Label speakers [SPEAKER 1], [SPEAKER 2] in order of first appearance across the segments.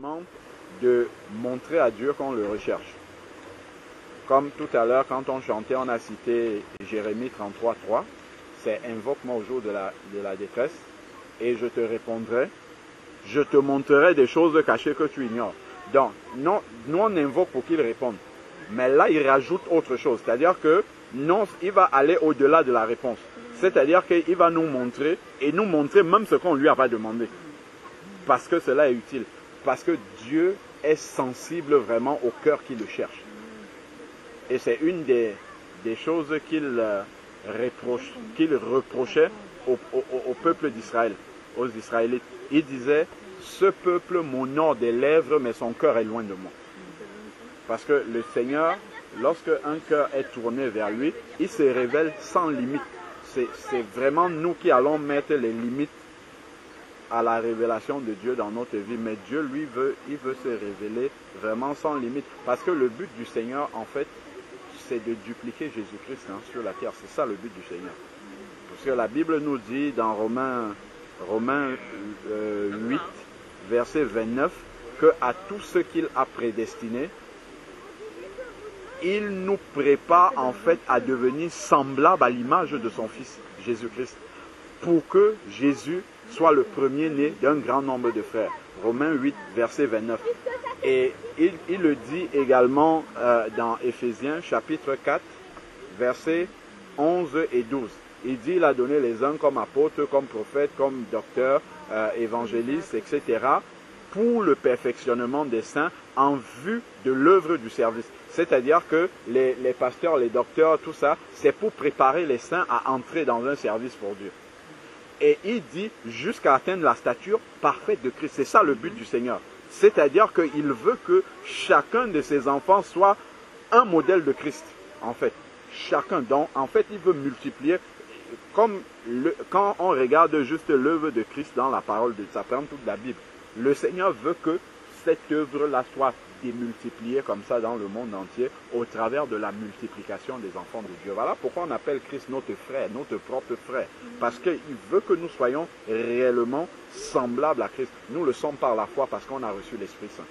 [SPEAKER 1] demande de montrer à Dieu qu'on le recherche. Comme tout à l'heure, quand on chantait, on a cité Jérémie 33:3. C'est « Invoque-moi au jour de la détresse, et je te répondrai, je te montrerai des choses cachées que tu ignores. » Donc, non, nous on invoque pour qu'il réponde. Mais là, il rajoute autre chose. C'est-à-dire que non, il va aller au-delà de la réponse. C'est-à-dire qu'il va nous montrer, et nous montrer même ce qu'on ne lui a pas demandé. Parce que cela est utile. Parce que Dieu est sensible vraiment au cœur qui le cherche. Et c'est une des choses qu'il reprochait au peuple d'Israël, aux Israélites. Il disait, ce peuple m'honore des lèvres, mais son cœur est loin de moi. Parce que le Seigneur, lorsque un cœur est tourné vers lui, il se révèle sans limite. C'est vraiment nous qui allons mettre les limites à la révélation de Dieu dans notre vie. Mais Dieu, lui, il veut se révéler vraiment sans limite. Parce que le but du Seigneur, en fait, c'est de dupliquer Jésus-Christ sur la terre. C'est ça le but du Seigneur. Parce que la Bible nous dit dans Romains 8, verset 29, qu'à tous ceux qu'il a prédestinés, il nous prépare en fait à devenir semblable à l'image de son Fils, Jésus-Christ, pour que Jésus soit le premier-né d'un grand nombre de frères. Romains 8, verset 29. Et il le dit également dans Éphésiens, chapitre 4, versets 11 et 12. Il dit, il a donné les uns comme apôtres, comme prophètes, comme docteurs, évangélistes, etc., pour le perfectionnement des saints en vue de l'œuvre du service. C'est-à-dire que les pasteurs, les docteurs, tout ça, c'est pour préparer les saints à entrer dans un service pour Dieu. Et il dit jusqu'à atteindre la stature parfaite de Christ. C'est ça le but du Seigneur. C'est-à-dire qu'il veut que chacun de ses enfants soit un modèle de Christ, en fait. Chacun. Donc, en fait, il veut multiplier. Comme quand on regarde juste l'œuvre de Christ dans la parole de ça, prend toute la Bible. Le Seigneur veut que cette œuvre-là soit démultipliée comme ça dans le monde entier au travers de la multiplication des enfants de Dieu. Voilà pourquoi on appelle Christ notre frère, notre propre frère. Parce qu'il veut que nous soyons réellement semblables à Christ. Nous le sommes par la foi parce qu'on a reçu l'Esprit Saint.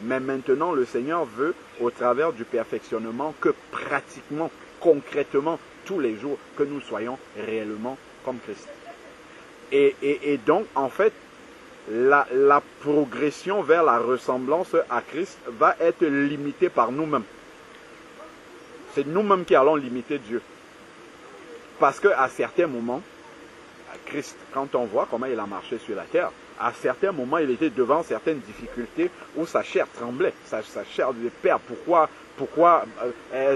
[SPEAKER 1] Mais maintenant, le Seigneur veut, au travers du perfectionnement, que pratiquement, concrètement, tous les jours, que nous soyons réellement comme Christ. Et donc, en fait, la progression vers la ressemblance à Christ va être limitée par nous-mêmes. C'est nous-mêmes qui allons limiter Dieu. Parce qu'à certains moments, Christ, quand on voit comment il a marché sur la terre, à certains moments, il était devant certaines difficultés où sa chair tremblait. Sa chair disait, Père, pourquoi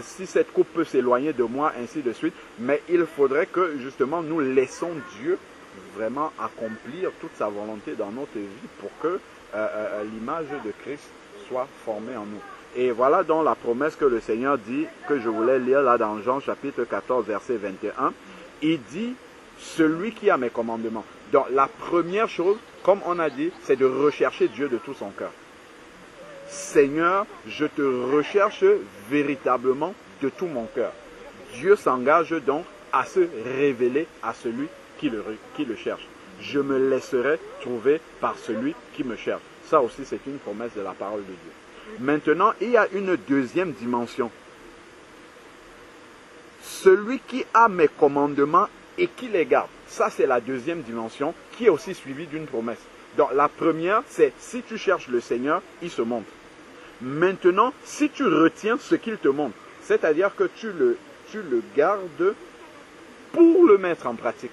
[SPEAKER 1] si cette coupe peut s'éloigner de moi, ainsi de suite. Mais il faudrait que justement nous laissons Dieu vraiment accomplir toute sa volonté dans notre vie pour que l'image de Christ soit formée en nous. Et voilà donc la promesse que le Seigneur dit, que je voulais lire là dans Jean chapitre 14, verset 21. Il dit, celui qui a mes commandements. Donc la première chose, comme on a dit, c'est de rechercher Dieu de tout son cœur. Seigneur, je te recherche véritablement de tout mon cœur. Dieu s'engage donc à se révéler à celui qui le cherche. Je me laisserai trouver par celui qui me cherche. Ça aussi, c'est une promesse de la parole de Dieu. Maintenant, il y a une deuxième dimension. Celui qui a mes commandements et qui les garde. Ça, c'est la deuxième dimension qui est aussi suivie d'une promesse. Donc, la première, c'est si tu cherches le Seigneur, il se montre. Maintenant, si tu retiens ce qu'il te montre, c'est-à-dire que tu le gardes pour le mettre en pratique.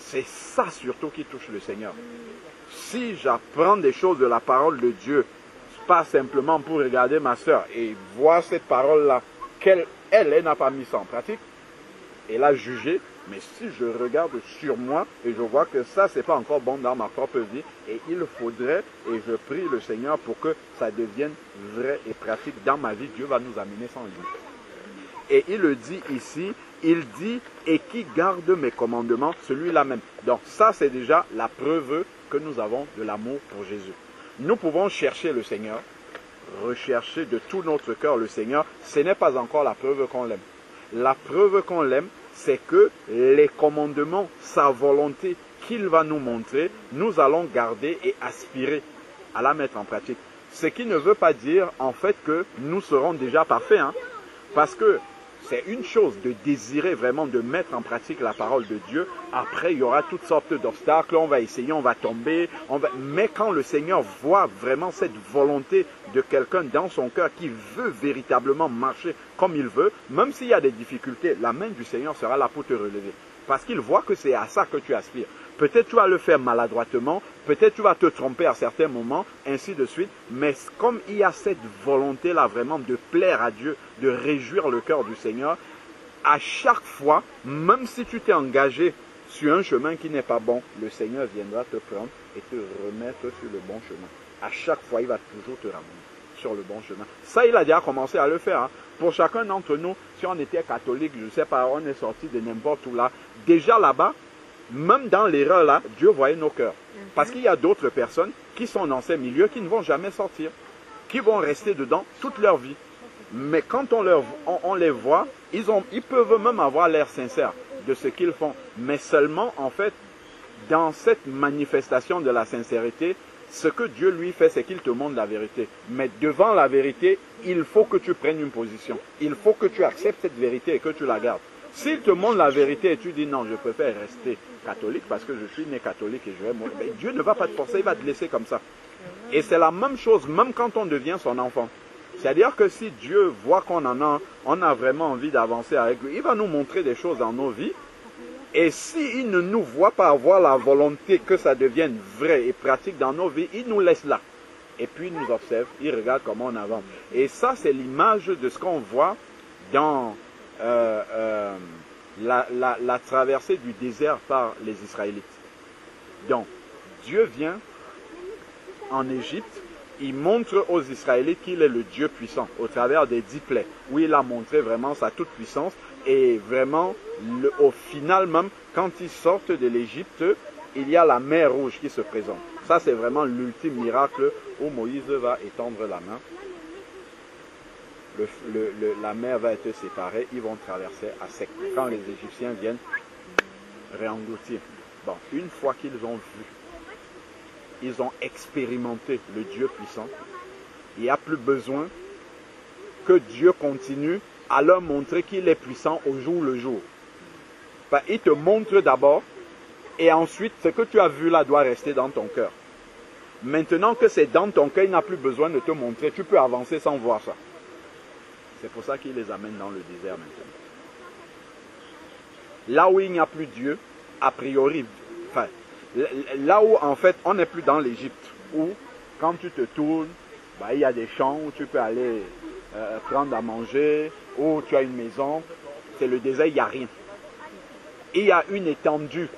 [SPEAKER 1] C'est ça surtout qui touche le Seigneur. Si j'apprends des choses de la parole de Dieu, pas simplement pour regarder ma soeur et voir cette parole-là, qu'elle n'a pas mis ça en pratique, et la juger, mais si je regarde sur moi et je vois que ça, c'est pas encore bon dans ma propre vie, et il faudrait, et je prie le Seigneur pour que ça devienne vrai et pratique dans ma vie, Dieu va nous amener sans limite. Et il le dit ici, il dit, et qui garde mes commandements, celui-là même. Donc ça, c'est déjà la preuve que nous avons de l'amour pour Jésus. Nous pouvons chercher le Seigneur, rechercher de tout notre cœur le Seigneur. Ce n'est pas encore la preuve qu'on l'aime. La preuve qu'on l'aime, c'est que les commandements, sa volonté qu'il va nous montrer, nous allons garder et aspirer à la mettre en pratique. Ce qui ne veut pas dire en fait que nous serons déjà parfaits, hein, parce que c'est une chose de désirer vraiment de mettre en pratique la parole de Dieu. Après, il y aura toutes sortes d'obstacles, on va essayer, on va tomber. Mais quand le Seigneur voit vraiment cette volonté de quelqu'un dans son cœur qui veut véritablement marcher comme il veut, même s'il y a des difficultés, la main du Seigneur sera là pour te relever. Parce qu'il voit que c'est à ça que tu aspires. Peut-être tu vas le faire maladroitement, peut-être tu vas te tromper à certains moments, ainsi de suite. Mais comme il y a cette volonté-là vraiment de plaire à Dieu, de réjouir le cœur du Seigneur, à chaque fois, même si tu t'es engagé sur un chemin qui n'est pas bon, le Seigneur viendra te prendre et te remettre sur le bon chemin. À chaque fois, il va toujours te ramener sur le bon chemin. Ça, il a déjà commencé à le faire. Hein. Pour chacun d'entre nous, si on était catholique, je ne sais pas, on est sorti de n'importe où là, déjà là-bas, même dans l'erreur là, Dieu voyait nos cœurs. Parce qu'il y a d'autres personnes qui sont dans ces milieux qui ne vont jamais sortir, qui vont rester dedans toute leur vie. Mais quand on les voit, ils peuvent même avoir l'air sincère de ce qu'ils font. Mais seulement, en fait, dans cette manifestation de la sincérité, ce que Dieu lui fait, c'est qu'il te montre la vérité. Mais devant la vérité, il faut que tu prennes une position. Il faut que tu acceptes cette vérité et que tu la gardes. S'il te montre la vérité et tu dis non, je préfère rester catholique parce que je suis né catholique et je vais mourir, mais Dieu ne va pas te forcer, il va te laisser comme ça. Et c'est la même chose, même quand on devient son enfant. C'est-à-dire que si Dieu voit qu'on on a vraiment envie d'avancer avec lui, il va nous montrer des choses dans nos vies. Et s'il ne nous voit pas avoir la volonté que ça devienne vrai et pratique dans nos vies, il nous laisse là. Et puis il nous observe, il regarde comment on avance. Et ça, c'est l'image de ce qu'on voit dans la traversée du désert par les Israélites. Donc, Dieu vient en Égypte, il montre aux Israélites qu'il est le Dieu puissant au travers des 10 plaies, où il a montré vraiment sa toute puissance. Et vraiment, au final même, quand ils sortent de l'Égypte, il y a la mer rouge qui se présente. Ça, c'est vraiment l'ultime miracle où Moïse va étendre la main. La mer va être séparée, ils vont traverser à sec. Quand les Égyptiens viennent réengloutir. Bon, une fois qu'ils ont vu, ils ont expérimenté le Dieu puissant, il n'y a plus besoin que Dieu continue à leur montrer qu'il est puissant au jour le jour. Enfin, il te montre d'abord, et ensuite, ce que tu as vu là doit rester dans ton cœur. Maintenant que c'est dans ton cœur, il n'a plus besoin de te montrer, tu peux avancer sans voir ça. C'est pour ça qu'il les amène dans le désert maintenant. Là où il n'y a plus Dieu, a priori, enfin, là où en fait on n'est plus dans l'Égypte, où quand tu te tournes, bah, il y a des champs où tu peux aller prendre à manger, où tu as une maison, c'est le désert, il n'y a rien. Il y a une étendue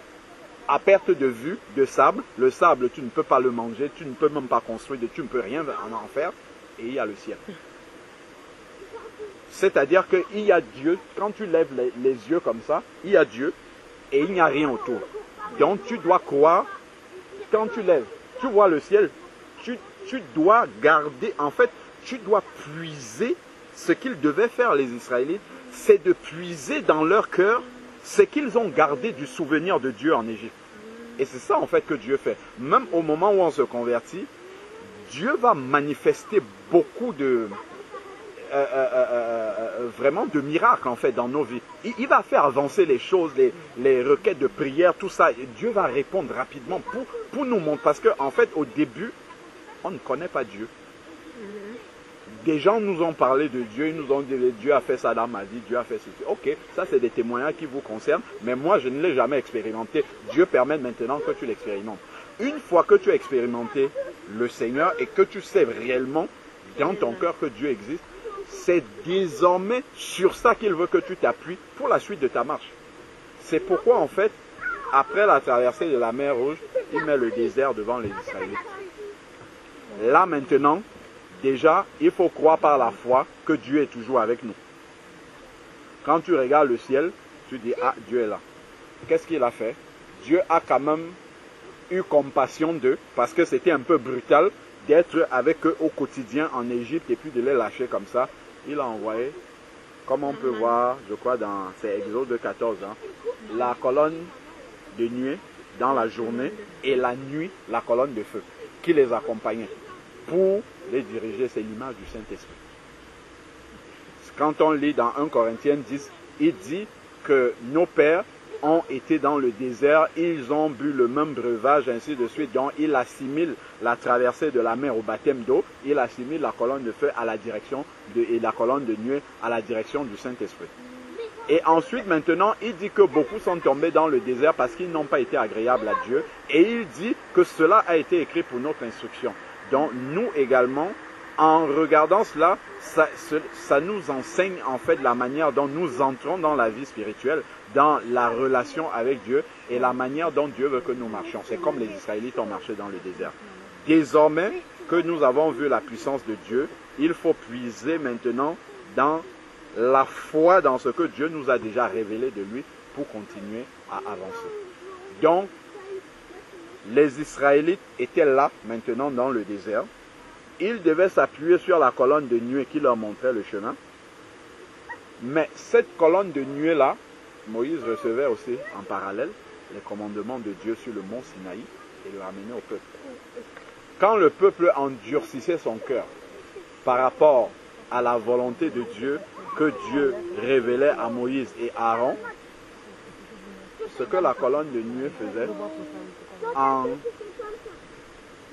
[SPEAKER 1] à perte de vue de sable. Le sable, tu ne peux pas le manger, tu ne peux même pas construire, tu ne peux rien en faire, et il y a le ciel. C'est-à-dire qu'il y a Dieu, quand tu lèves les yeux comme ça, il y a Dieu et il n'y a rien autour. Donc tu dois croire, quand tu lèves, tu vois le ciel, tu dois garder, en fait, tu dois puiser ce qu'ils devaient faire les Israélites, c'est de puiser dans leur cœur ce qu'ils ont gardé du souvenir de Dieu en Égypte. Et c'est ça en fait que Dieu fait. Même au moment où on se convertit, Dieu va manifester beaucoup de... vraiment de miracles en fait dans nos vies. Il va faire avancer les choses, les requêtes de prière, tout ça. Et Dieu va répondre rapidement pour nous montrer. Parce qu'en fait au début, on ne connaît pas Dieu. Des gens nous ont parlé de Dieu, ils nous ont dit Dieu a fait ça dans ma vie, Dieu a fait ceci. Ok, ça c'est des témoignages qui vous concernent, mais moi je ne l'ai jamais expérimenté. Dieu permet maintenant que tu l'expérimentes. Une fois que tu as expérimenté le Seigneur et que tu sais réellement dans ton cœur que Dieu existe, c'est désormais sur ça qu'il veut que tu t'appuies pour la suite de ta marche. C'est pourquoi en fait, après la traversée de la mer Rouge, il met le désert devant les Israélites. Là maintenant, déjà, il faut croire par la foi que Dieu est toujours avec nous. Quand tu regardes le ciel, tu dis, ah, Dieu est là. Qu'est-ce qu'il a fait? Dieu a quand même eu compassion d'eux, parce que c'était un peu brutal d'être avec eux au quotidien en Égypte et puis de les lâcher comme ça. Il a envoyé, comme on peut voir, je crois dans c'est Exode 14, hein, la colonne de nuée dans la journée et la nuit la colonne de feu qui les accompagnait pour les diriger. C'est l'image du Saint-Esprit. Quand on lit dans 1 Corinthiens 10, il dit que nos pères ont été dans le désert, ils ont bu le même breuvage, ainsi de suite. Donc, il assimile la traversée de la mer au baptême d'eau, il assimile la colonne de feu à la direction et la colonne de nuée à la direction du Saint-Esprit. Et ensuite, maintenant, il dit que beaucoup sont tombés dans le désert parce qu'ils n'ont pas été agréables à Dieu. Et il dit que cela a été écrit pour notre instruction. Donc, nous également, en regardant cela, ça nous enseigne en fait la manière dont nous entrons dans la vie spirituelle, dans la relation avec Dieu et la manière dont Dieu veut que nous marchions. C'est comme les Israélites ont marché dans le désert. Désormais que nous avons vu la puissance de Dieu, il faut puiser maintenant dans la foi dans ce que Dieu nous a déjà révélé de lui pour continuer à avancer. Donc, les Israélites étaient là maintenant dans le désert. Ils devaient s'appuyer sur la colonne de nuée qui leur montrait le chemin. Mais cette colonne de nuée-là, Moïse recevait aussi en parallèle les commandements de Dieu sur le mont Sinaï et le ramenait au peuple. Quand le peuple endurcissait son cœur par rapport à la volonté de Dieu que Dieu révélait à Moïse et à Aaron, ce que la colonne de nuée faisait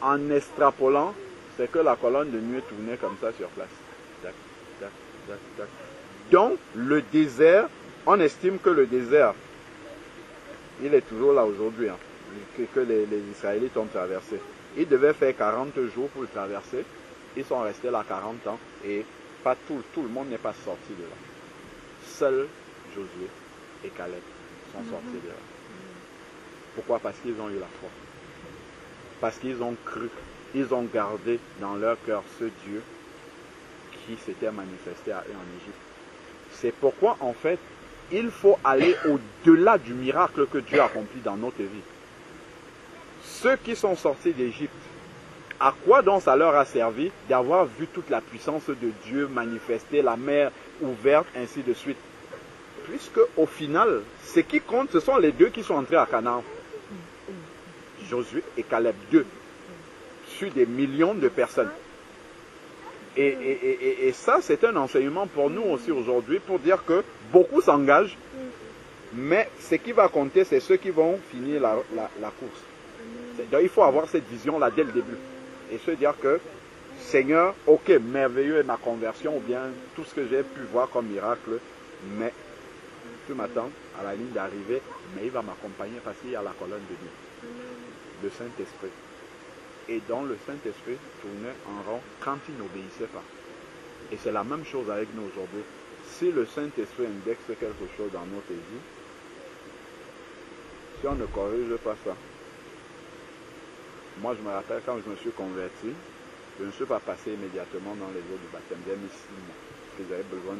[SPEAKER 1] en extrapolant, c'est que la colonne de nuée tournait comme ça sur place. Tac, tac, tac, tac. Donc, le désert, on estime que le désert, il est toujours là aujourd'hui, hein, que les Israélites ont traversé. Ils devaient faire 40 jours pour le traverser. Ils sont restés là 40 ans et pas tout le monde n'est pas sorti de là. Seuls Josué et Caleb sont sortis de là. Pourquoi? Parce qu'ils ont eu la foi. Parce qu'ils ont cru. Ils ont gardé dans leur cœur ce Dieu qui s'était manifesté à eux en Égypte. C'est pourquoi, en fait, il faut aller au-delà du miracle que Dieu a accompli dans notre vie. Ceux qui sont sortis d'Égypte, à quoi donc ça leur a servi d'avoir vu toute la puissance de Dieu manifester, la mer ouverte, ainsi de suite? Puisque au final, ce qui compte, ce sont les deux qui sont entrés à Canaan. Josué et Caleb, 2. Sur des millions de personnes. Et ça, c'est un enseignement pour nous aussi aujourd'hui, pour dire que beaucoup s'engagent, mais ce qui va compter, c'est ceux qui vont finir la course. Donc, il faut avoir cette vision-là dès le début. Et se dire que, Seigneur, ok, merveilleux est ma conversion, ou bien tout ce que j'ai pu voir comme miracle, mais tu m'attends à la ligne d'arrivée, mais il va m'accompagner parce qu'il y a la colonne de Dieu, le Saint-Esprit. Et dont le Saint-Esprit tournait en rond quand il n'obéissait pas. Et c'est la même chose avec nous aujourd'hui. Si le Saint-Esprit indexe quelque chose dans notre vie, si on ne corrige pas ça, moi je me rappelle quand je me suis converti, je ne suis pas passé immédiatement dans les eaux du baptême. J'ai mis 6 mois. Parce que j'avais besoin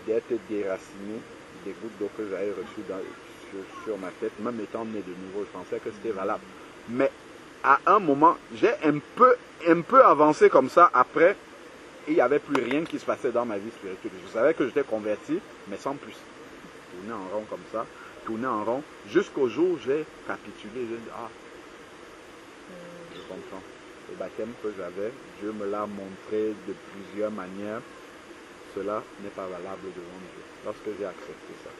[SPEAKER 1] d'être déraciné des gouttes d'eau que j'avais reçues sur ma tête, même étant né de nouveau. Je pensais que c'était valable. Mais à un moment, j'ai un peu avancé comme ça. Après, il n'y avait plus rien qui se passait dans ma vie spirituelle. Je savais que j'étais converti, mais sans plus. Tourner en rond comme ça, tourner en rond, jusqu'au jour où j'ai capitulé. J'ai dit, je comprends. Le baptême que j'avais, Dieu me l'a montré de plusieurs manières. Cela n'est pas valable devant Dieu. Lorsque j'ai accepté ça.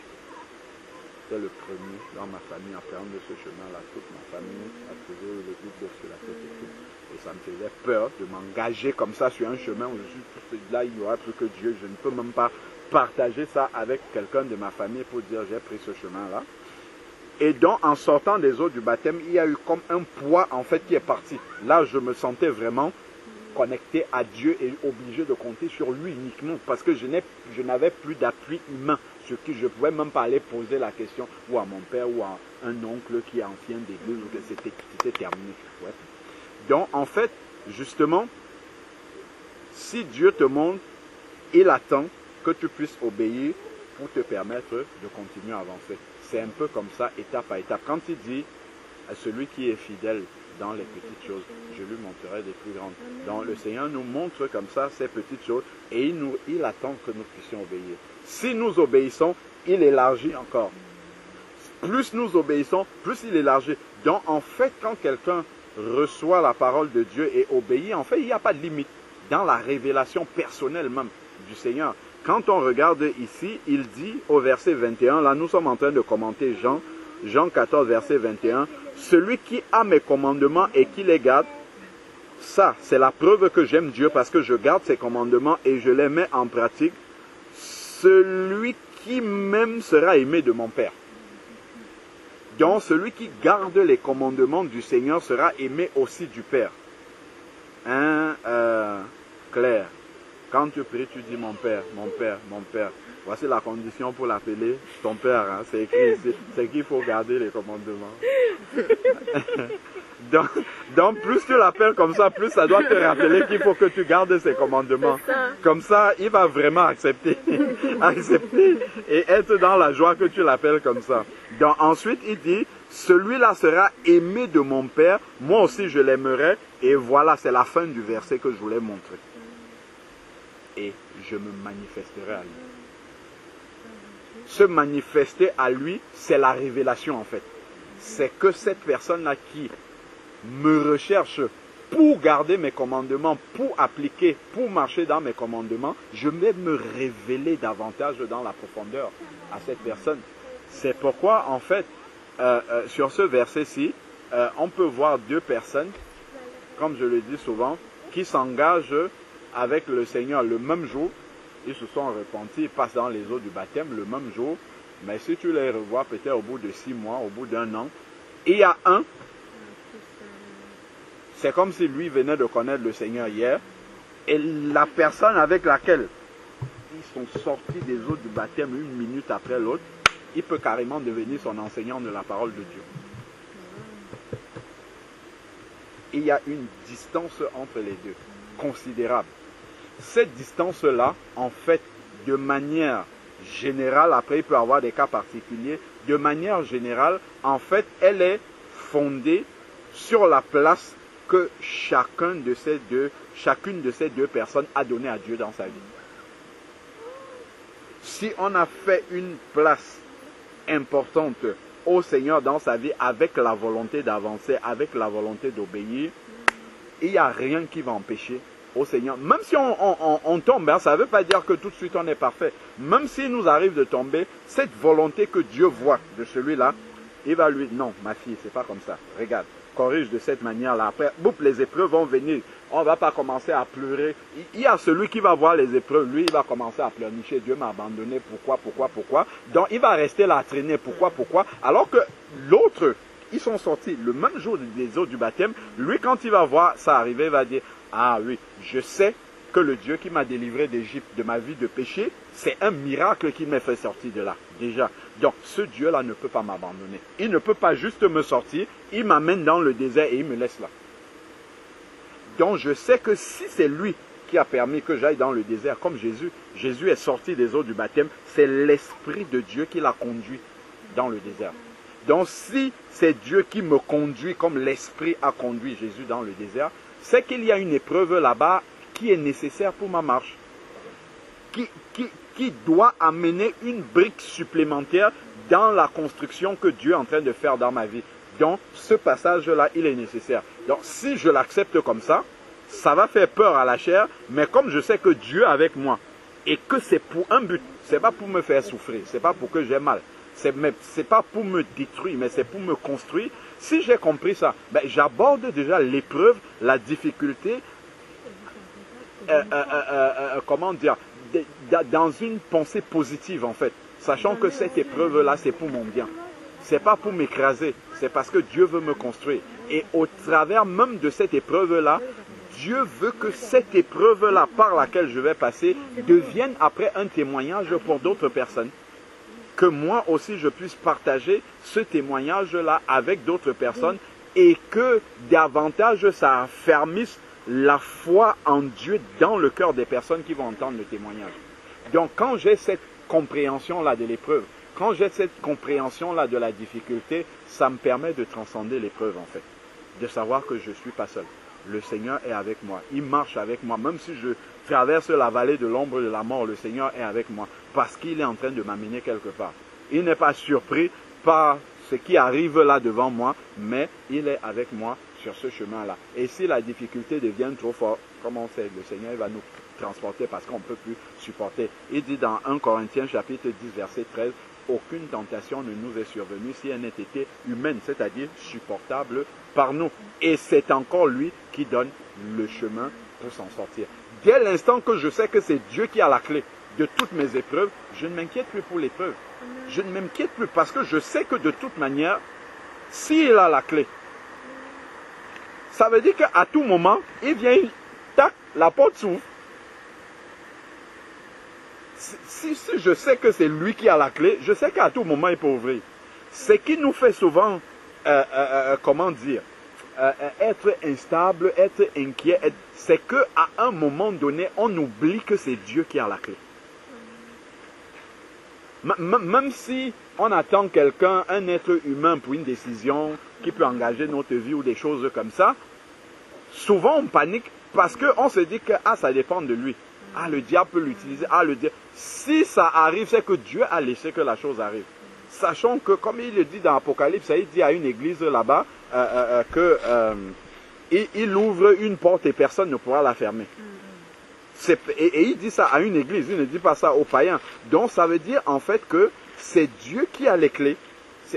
[SPEAKER 1] C'était le premier dans ma famille à prendre ce chemin-là. Toute ma famille a toujours eu le goutte d'eau sur la tête et tout. Et ça me faisait peur de m'engager comme ça sur un chemin où je suis là, il n'y aura plus que Dieu. Je ne peux même pas partager ça avec quelqu'un de ma famille pour dire j'ai pris ce chemin-là. Et donc, en sortant des eaux du baptême, il y a eu comme un poids en fait qui est parti. Là, je me sentais vraiment connecté à Dieu et obligé de compter sur lui uniquement parce que je n'avais plus d'appui humain sur qui je ne pouvais même pas aller poser la question ou à mon père ou à un oncle qui est ancien d'église ou que c'était terminé. Ouais. Donc en fait, justement, si Dieu te montre, il attend que tu puisses obéir pour te permettre de continuer à avancer. C'est un peu comme ça, étape à étape. Quand il dit à celui qui est fidèle dans les petites choses, je lui montrerai des plus grandes. Donc le Seigneur nous montre comme ça ces petites choses et il attend que nous puissions obéir. Si nous obéissons, il élargit encore. plus nous obéissons, plus il élargit. Donc en fait, quand quelqu'un reçoit la parole de Dieu et obéit, en fait, il n'y a pas de limite dans la révélation personnelle même du Seigneur. Quand on regarde ici, il dit au verset 21, là nous sommes en train de commenter Jean 14, verset 21, « Celui qui a mes commandements et qui les garde, ça, c'est la preuve que j'aime Dieu parce que je garde ses commandements et je les mets en pratique. Celui qui m'aime sera aimé de mon Père. » Donc, celui qui garde les commandements du Seigneur sera aimé aussi du Père. Hein, Claire, quand tu pries, tu dis mon Père, mon Père, mon Père. Voici la condition pour l'appeler ton Père. Hein. C'est écrit ici, c'est qu'il faut garder les commandements. Donc, plus tu l'appelles comme ça, plus ça doit te rappeler qu'il faut que tu gardes ses commandements. Comme ça, il va vraiment accepter et être dans la joie que tu l'appelles comme ça. Donc ensuite, il dit, celui-là sera aimé de mon Père, moi aussi je l'aimerai. Et voilà, c'est la fin du verset que je voulais montrer. Et je me manifesterai à lui. Se manifester à lui, c'est la révélation en fait. C'est que cette personne-là qui me recherche pour garder mes commandements, pour appliquer, pour marcher dans mes commandements, je vais me révéler davantage dans la profondeur à cette personne. C'est pourquoi, en fait, sur ce verset-ci, on peut voir deux personnes, comme je le dis souvent, qui s'engagent avec le Seigneur le même jour. Ils se sont repentis, ils passent dans les eaux du baptême le même jour. Mais si tu les revois peut-être au bout de 6 mois, au bout d'1 an, il y a un, c'est comme si lui venait de connaître le Seigneur hier, et la personne avec laquelle ils sont sortis des eaux du baptême 1 minute après l'autre, il peut carrément devenir son enseignant de la parole de Dieu. Il y a une distance entre les deux, considérable. Cette distance-là, en fait, de manière générale, après il peut y avoir des cas particuliers, de manière générale, en fait, elle est fondée sur la place que chacune de ces deux personnes a donnée à Dieu dans sa vie. Si on a fait une place importante au Seigneur dans sa vie avec la volonté d'avancer, avec la volonté d'obéir, il n'y a rien qui va empêcher au Seigneur. Même si on tombe, hein, ça ne veut pas dire que tout de suite on est parfait. Même s'il nous arrive de tomber, cette volonté que Dieu voit de celui-là, il va lui dire, non, ma fille, c'est pas comme ça. Regarde, corrige de cette manière-là. Après, boum, les épreuves vont venir. On ne va pas commencer à pleurer. Il y a celui qui va voir les épreuves. Lui, il va commencer à pleurnicher. Dieu m'a abandonné. Pourquoi? Donc, il va rester là à traîner. Pourquoi? Alors que l'autre, ils sont sortis le même jour des eaux du baptême. Lui, quand il va voir ça arriver, il va dire, ah oui, je sais que le Dieu qui m'a délivré d'Égypte, de ma vie de péché, c'est un miracle qui m'a fait sortir de là, déjà. Donc, ce Dieu-là ne peut pas m'abandonner. Il ne peut pas juste me sortir, il m'amène dans le désert et il me laisse là. Donc, je sais que si c'est lui qui a permis que j'aille dans le désert, comme Jésus est sorti des eaux du baptême, c'est l'Esprit de Dieu qui l'a conduit dans le désert. Donc, si c'est Dieu qui me conduit comme l'Esprit a conduit Jésus dans le désert, c'est qu'il y a une épreuve là-bas qui est nécessaire pour ma marche, qui doit amener une brique supplémentaire dans la construction que Dieu est en train de faire dans ma vie. Donc, ce passage-là, il est nécessaire. Donc, si je l'accepte comme ça va faire peur à la chair, mais comme je sais que Dieu est avec moi, et que c'est pour un but, c'est pas pour me faire souffrir, c'est pas pour que j'ai mal, c'est pas pour me détruire, mais c'est pour me construire. Si j'ai compris ça, ben, j'aborde déjà l'épreuve, la difficulté, comment dire, dans une pensée positive en fait, sachant que cette épreuve-là, c'est pour mon bien. C'est pas pour m'écraser, c'est parce que Dieu veut me construire. Et au travers même de cette épreuve-là, Dieu veut que cette épreuve-là par laquelle je vais passer devienne après un témoignage pour d'autres personnes. Que moi aussi je puisse partager ce témoignage-là avec d'autres personnes et que davantage ça affermisse la foi en Dieu dans le cœur des personnes qui vont entendre le témoignage. Donc quand j'ai cette compréhension-là de l'épreuve, quand j'ai cette compréhension-là de la difficulté, ça me permet de transcender l'épreuve en fait. De savoir que je ne suis pas seul. Le Seigneur est avec moi. Il marche avec moi. Même si je traverse la vallée de l'ombre de la mort, le Seigneur est avec moi. Parce qu'il est en train de m'amener quelque part. Il n'est pas surpris par ce qui arrive là devant moi, mais il est avec moi sur ce chemin-là. Et si la difficulté devient trop forte, comme on sait, le Seigneur va nous transporter parce qu'on ne peut plus supporter. Il dit dans 1 Corinthiens chapitre 10 verset 13, aucune tentation ne nous est survenue si elle n'a été humaine, c'est-à-dire supportable par nous. Et c'est encore lui qui donne le chemin pour s'en sortir. Dès l'instant que je sais que c'est Dieu qui a la clé de toutes mes épreuves, je ne m'inquiète plus pour l'épreuve. Je ne m'inquiète plus parce que je sais que de toute manière, s'il a la clé, ça veut dire qu'à tout moment, il vient, tac, la porte s'ouvre. Si je sais que c'est lui qui a la clé, je sais qu'à tout moment, il peut ouvrir. Ce qui nous fait souvent, comment dire, être instable, être inquiet, c'est qu'à un moment donné, on oublie que c'est Dieu qui a la clé. Même si on attend quelqu'un, un être humain pour une décision qui peut engager notre vie ou des choses comme ça, souvent on panique parce qu'on se dit que ça dépend de lui. Le diable peut l'utiliser. Si ça arrive, c'est que Dieu a laissé que la chose arrive. Sachant que, comme il le dit dans Apocalypse, il dit à une église là-bas il ouvre une porte et personne ne pourra la fermer. Et il dit ça à une église, il ne dit pas ça aux païens. Donc ça veut dire en fait que c'est Dieu qui a les clés.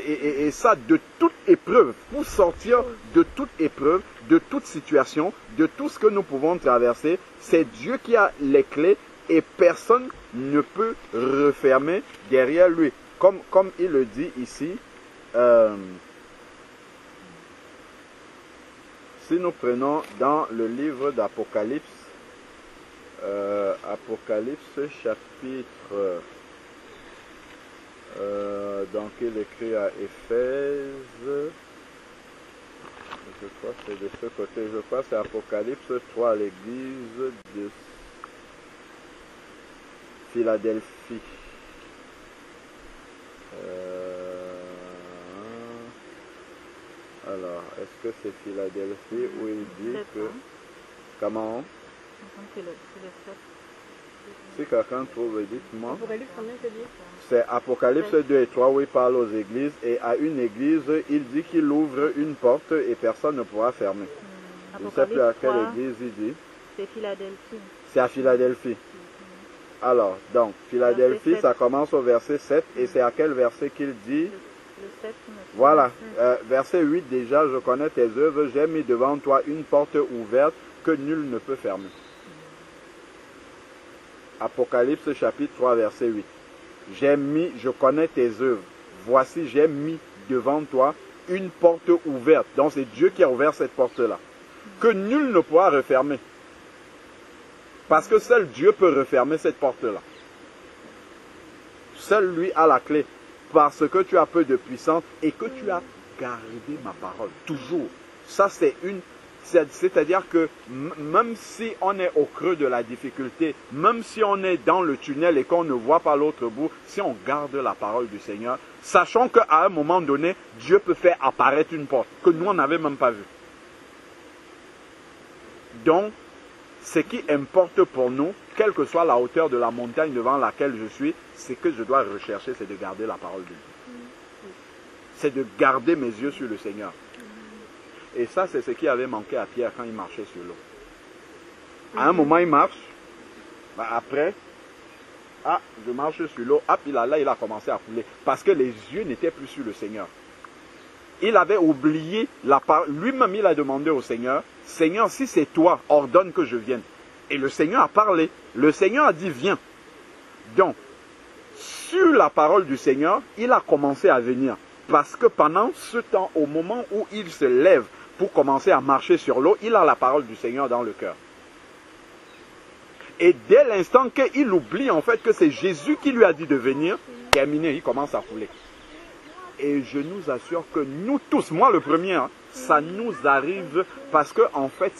[SPEAKER 1] Et ça, de toute épreuve, pour sortir de toute épreuve, de toute situation, de tout ce que nous pouvons traverser, c'est Dieu qui a les clés et personne ne peut refermer derrière lui. Comme il le dit ici, si nous prenons dans le livre d'Apocalypse, Apocalypse chapitre, donc il écrit à Éphèse, je crois que c'est de ce côté, je crois que c'est Apocalypse 3 à l'église de Philadelphie. Alors, est-ce que c'est Philadelphie où il dit que... Comment? Si quelqu'un trouve, dites-moi. C'est Apocalypse 2 et 3 où il parle aux églises. Et à une église, il dit qu'il ouvre une porte et personne ne pourra fermer. Je ne sais plus à quelle église il dit.
[SPEAKER 2] C'est Philadelphie.
[SPEAKER 1] C'est à Philadelphie. Alors, donc, Philadelphie, ça commence au verset 7. Et c'est à quel verset qu'il dit?
[SPEAKER 2] Le 7.
[SPEAKER 1] Voilà, verset 8 déjà, je connais tes œuvres, j'ai mis devant toi une porte ouverte que nul ne peut fermer. Apocalypse chapitre 3 verset 8. Je connais tes œuvres, voici j'ai mis devant toi une porte ouverte. Donc c'est Dieu qui a ouvert cette porte-là, que nul ne pourra refermer. Parce que seul Dieu peut refermer cette porte-là. Seul lui a la clé. Parce que tu as peu de puissance et que tu as gardé ma parole. Toujours. Ça, c'est-à-dire que même si on est au creux de la difficulté, même si on est dans le tunnel et qu'on ne voit pas l'autre bout, si on garde la parole du Seigneur, sachant qu'à un moment donné, Dieu peut faire apparaître une porte que nous, on n'avait même pas vue. Donc, ce qui importe pour nous, quelle que soit la hauteur de la montagne devant laquelle je suis, ce que je dois rechercher, c'est de garder la parole de Dieu. C'est de garder mes yeux sur le Seigneur. Et ça, c'est ce qui avait manqué à Pierre quand il marchait sur l'eau. À un moment, il marche. Après, je marche sur l'eau. Il a commencé à couler. Parce que les yeux n'étaient plus sur le Seigneur. Il avait oublié la parole. Lui-même, il a demandé au Seigneur, Seigneur, si c'est toi, ordonne que je vienne. Et le Seigneur a parlé. Le Seigneur a dit, viens. Donc, sur la parole du Seigneur, il a commencé à venir. Parce que pendant ce temps, au moment où il se lève pour commencer à marcher sur l'eau, il a la parole du Seigneur dans le cœur. Et dès l'instant qu'il oublie en fait que c'est Jésus qui lui a dit de venir, terminé, il commence à couler. Et je nous assure que nous tous, moi le premier, ça nous arrive parce que en fait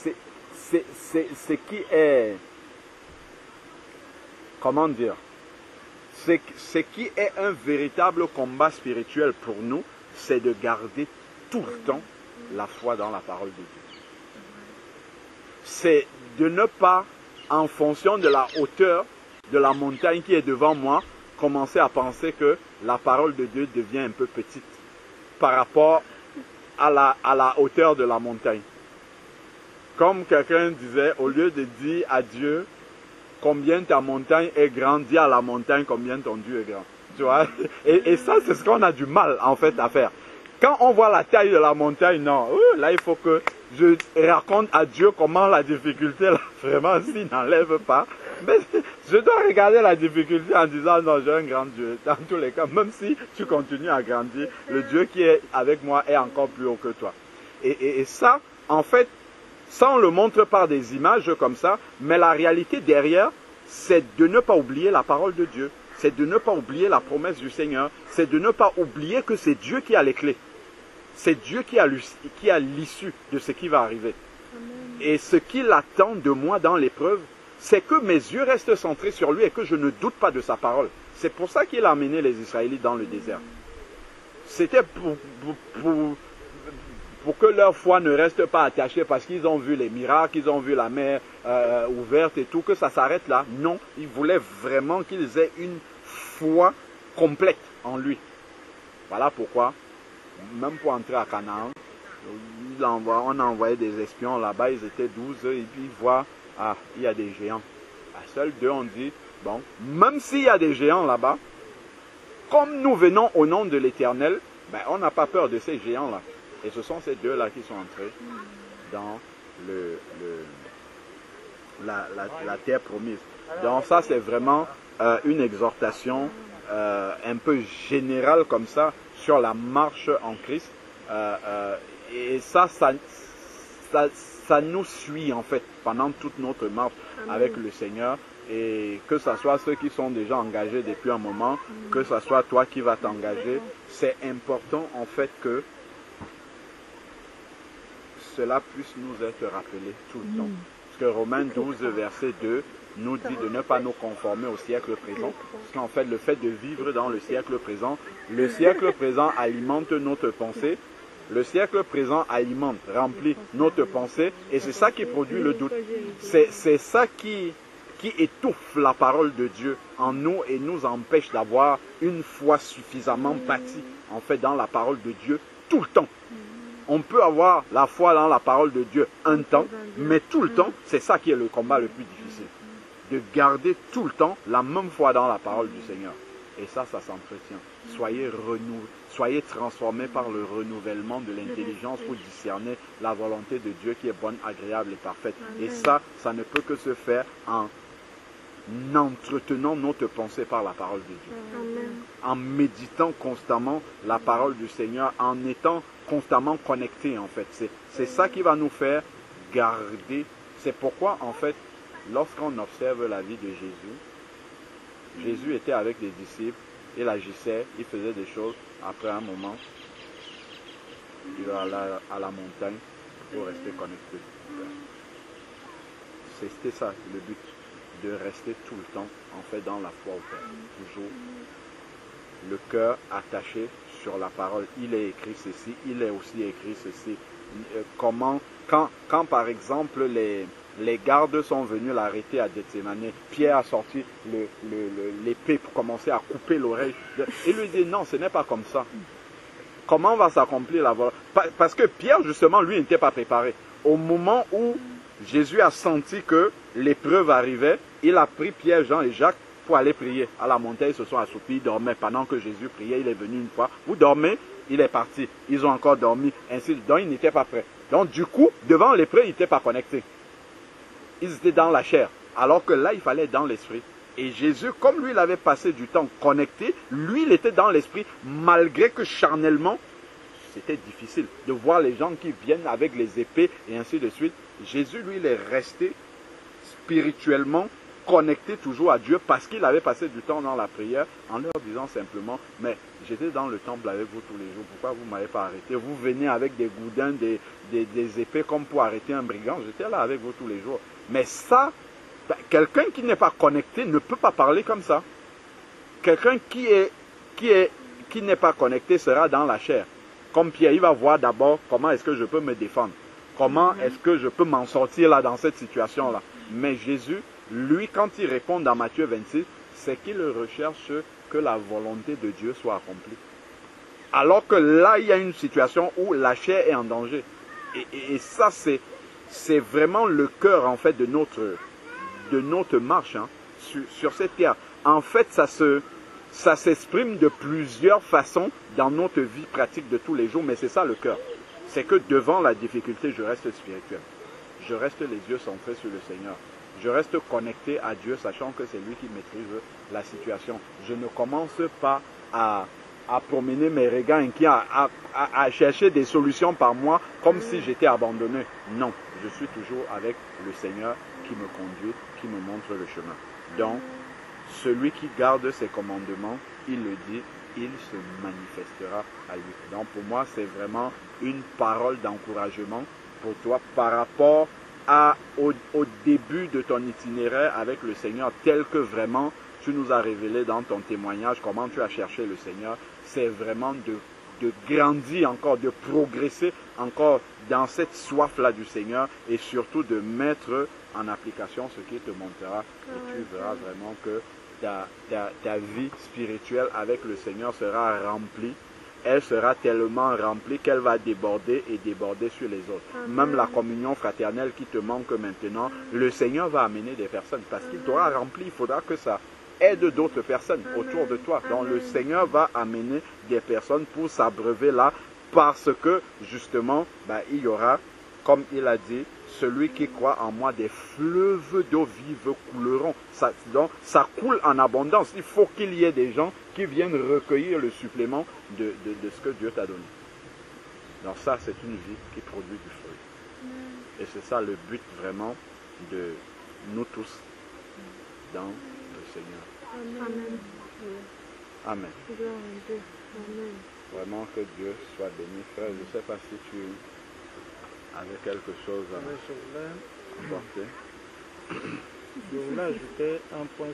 [SPEAKER 1] c'est ce qui est, comment dire, ce qui est un véritable combat spirituel pour nous, c'est de garder tout le temps la foi dans la parole de Dieu. C'est de ne pas, en fonction de la hauteur de la montagne qui est devant moi, commencer à penser que la parole de Dieu devient un peu petite. par rapport à la hauteur de la montagne. Comme quelqu'un disait, au lieu de dire à Dieu combien ta montagne est grande, dis à la montagne combien ton Dieu est grand. Tu vois? Et ça, c'est ce qu'on a du mal en fait à faire. Quand on voit la taille de la montagne, non, là il faut que je raconte à Dieu comment la difficulté, là, vraiment, s'il n'enlève pas. Mais je dois regarder la difficulté en disant, non, j'ai un grand Dieu. Dans tous les cas, même si tu continues à grandir, le Dieu qui est avec moi est encore plus haut que toi. Et ça, en fait, ça on le montre par des images comme ça, mais la réalité derrière, c'est de ne pas oublier la parole de Dieu. C'est de ne pas oublier la promesse du Seigneur. C'est de ne pas oublier que c'est Dieu qui a les clés. C'est Dieu qui a l'issue de ce qui va arriver.
[SPEAKER 2] Amen.
[SPEAKER 1] Et ce qu'il attend de moi dans l'épreuve, c'est que mes yeux restent centrés sur lui et que je ne doute pas de sa parole. C'est pour ça qu'il a amené les Israélites dans le désert. C'était pour que leur foi ne reste pas attachée parce qu'ils ont vu les miracles, ils ont vu la mer ouverte et tout, que ça s'arrête là. Non, ils voulaient vraiment qu'ils aient une foi complète en lui. Voilà pourquoi, même pour entrer à Canaan, on a envoyé des espions là-bas, ils étaient 12, et puis ils voient, ah, il y a des géants. À seuls deux, on dit, bon, même s'il y a des géants là-bas, comme nous venons au nom de l'Éternel, ben, on n'a pas peur de ces géants-là. Et ce sont ces deux-là qui sont entrés dans la terre promise. Donc ça, c'est vraiment une exhortation un peu générale comme ça sur la marche en Christ. Et ça nous suit en fait pendant toute notre marche avec le Seigneur. Et que ce soit ceux qui sont déjà engagés depuis un moment, que ce soit toi qui vas t'engager, c'est important en fait que cela puisse nous être rappelé tout le temps. Parce que Romains 12, verset 2, nous dit de ne pas nous conformer au siècle présent. Parce qu'en fait, le fait de vivre dans le siècle présent alimente notre pensée. Le siècle présent alimente, remplit notre pensée. Et c'est ça qui produit le doute. C'est ça qui étouffe la parole de Dieu en nous et nous empêche d'avoir une foi suffisamment bâtie, en fait, dans la parole de Dieu tout le temps. On peut avoir la foi dans la parole de Dieu un temps, mais tout le temps, c'est ça qui est le combat le plus difficile. De garder tout le temps la même foi dans la parole du Seigneur. Et ça s'entretient. Soyez transformés par le renouvellement de l'intelligence pour discerner la volonté de Dieu qui est bonne, agréable et parfaite. Et ça ne peut que se faire en entretenant notre pensée par la parole de Dieu. En méditant constamment la parole du Seigneur, en étant constamment connectés en fait. C'est ça qui va nous faire garder. C'est pourquoi en fait, lorsqu'on observe la vie de Jésus était avec les disciples, il agissait, il faisait des choses. Après un moment, il va à la montagne pour rester connecté. C'était ça le but, de rester tout le temps en fait dans la foi au Père. Toujours le cœur attaché sur la parole. Il est écrit ceci, il est aussi écrit ceci. Quand par exemple les gardes sont venus l'arrêter à Gethsémane, Pierre a sorti l'épée pour commencer à couper l'oreille. Il lui dit non, ce n'est pas comme ça. Comment va s'accomplir la volonté? Parce que Pierre justement, lui, n'était pas préparé. Au moment où Jésus a senti que l'épreuve arrivait, il a pris Pierre, Jean et Jacques pour aller prier. À la montagne, ils se sont assoupis, ils dormaient. Pendant que Jésus priait, il est venu une fois. Vous dormez, il est parti. Ils ont encore dormi. Ainsi, donc ils n'étaient pas prêts. Donc du coup, devant l'épreuve, ils n'étaient pas connectés. Ils étaient dans la chair. Alors que là, il fallait être dans l'esprit. Et Jésus, comme lui, il avait passé du temps connecté, lui, il était dans l'esprit, malgré que charnellement, c'était difficile de voir les gens qui viennent avec les épées et ainsi de suite. Jésus, lui, il est resté spirituellement connecté toujours à Dieu parce qu'il avait passé du temps dans la prière en leur disant simplement, mais j'étais dans le temple avec vous tous les jours, pourquoi vous ne m'avez pas arrêté? Vous venez avec des goudins, des épées comme pour arrêter un brigand, j'étais là avec vous tous les jours. Mais ça, quelqu'un qui n'est pas connecté ne peut pas parler comme ça. Quelqu'un qui n'est pas connecté sera dans la chair. Comme Pierre, il va voir d'abord comment est-ce que je peux me défendre. Comment est-ce que je peux m'en sortir là dans cette situation-là. Mais Jésus, lui, quand il répond dans Matthieu 26, c'est qu'il recherche que la volonté de Dieu soit accomplie. Alors que là, il y a une situation où la chair est en danger. Et ça, c'est vraiment le cœur, en fait, de notre marche, hein, sur cette terre. En fait, ça s'exprime de plusieurs façons dans notre vie pratique de tous les jours, mais c'est ça le cœur. C'est que devant la difficulté, je reste spirituel. Je reste les yeux centrés sur le Seigneur. Je reste connecté à Dieu, sachant que c'est lui qui maîtrise la situation. Je ne commence pas à promener mes regards inquiets, à chercher des solutions par moi, comme si j'étais abandonné. Non, je suis toujours avec le Seigneur qui me conduit, qui me montre le chemin. Donc, celui qui garde ses commandements, il le dit, il se manifestera à lui. Donc, pour moi, c'est vraiment une parole d'encouragement pour toi par rapport au début de ton itinéraire avec le Seigneur, tel que vraiment tu nous as révélé dans ton témoignage comment tu as cherché le Seigneur. C'est vraiment de grandir encore, de progresser encore dans cette soif-là du Seigneur et surtout de mettre en application ce qu'il te montrera. Et tu verras vraiment que ta vie spirituelle avec le Seigneur sera remplie. Elle sera tellement remplie qu'elle va déborder et déborder sur les autres. Amen. Même la communion fraternelle qui te manque maintenant, le Seigneur va amener des personnes parce qu'il t'aura rempli. Il faudra que ça aide d'autres personnes autour de toi. Donc le Seigneur va amener des personnes pour s'abreuver là parce que justement, il y aura, comme il a dit, celui qui croit en moi, des fleuves d'eau vive couleront. Donc ça coule en abondance. Il faut qu'il y ait des gens qui viennent recueillir le supplément de ce que Dieu t'a donné. Donc ça, c'est une vie qui produit du fruit. Et c'est ça le but vraiment de nous tous dans le Seigneur.
[SPEAKER 2] Amen.
[SPEAKER 1] Amen.
[SPEAKER 2] Amen.
[SPEAKER 1] Vraiment que Dieu soit béni. Frère, je ne sais pas si tu avais quelque chose à apporter.
[SPEAKER 3] Je voulais ajouter un point